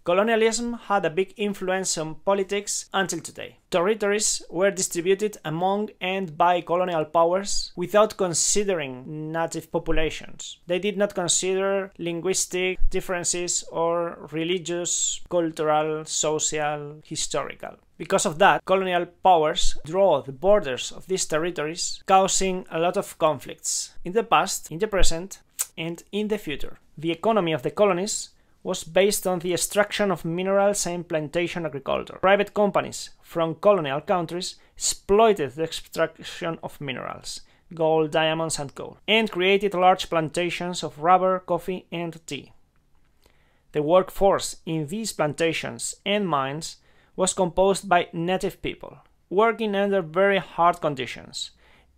Colonialism had a big influence on politics until today. Territories were distributed among and by colonial powers without considering native populations. They did not consider linguistic differences or religious, cultural, social, historical. Because of that, colonial powers draw the borders of these territories, causing a lot of conflicts in the past, in the present, and in the future. The economy of the colonies was based on the extraction of minerals and plantation agriculture. Private companies from colonial countries exploited the extraction of minerals, gold, diamonds, and coal, and created large plantations of rubber, coffee, and tea. The workforce in these plantations and mines was composed by native people, working under very hard conditions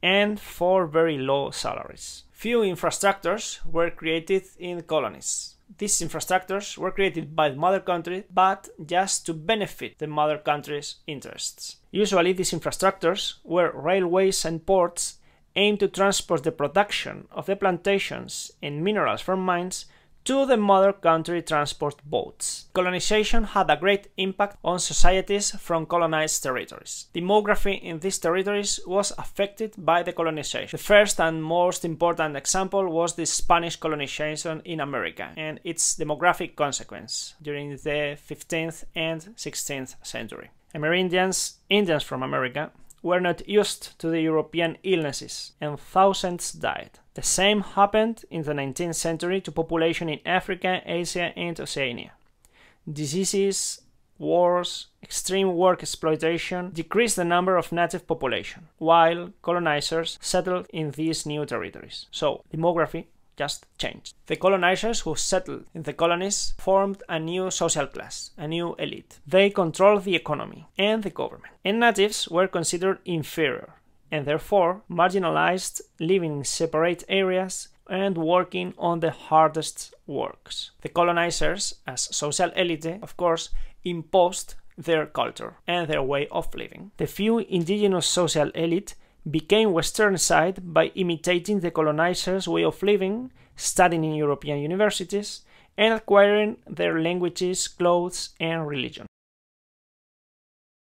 and for very low salaries. Few infrastructures were created in colonies. These infrastructures were created by the mother country, but just to benefit the mother country's interests. Usually these infrastructures were railways and ports aimed to transport the production of the plantations and minerals from mines to the mother country transport boats. Colonization had a great impact on societies from colonized territories. Demography in these territories was affected by the colonization. The first and most important example was the Spanish colonization in America and its demographic consequence during the 15th and 16th century. Amerindians, Indians from America, were not used to the European illnesses, and thousands died. The same happened in the 19th century to population in Africa, Asia, and Oceania. Diseases, wars, extreme work exploitation decreased the number of native population, while colonizers settled in these new territories. So, demography just changed. The colonizers who settled in the colonies formed a new social class, a new elite. They controlled the economy and the government. And natives were considered inferior, and therefore marginalized, living in separate areas and working on the hardest works. The colonizers, as social elite, of course, imposed their culture and their way of living. The few indigenous social elite became westernized by imitating the colonizers' way of living, studying in European universities, and acquiring their languages, clothes, and religion.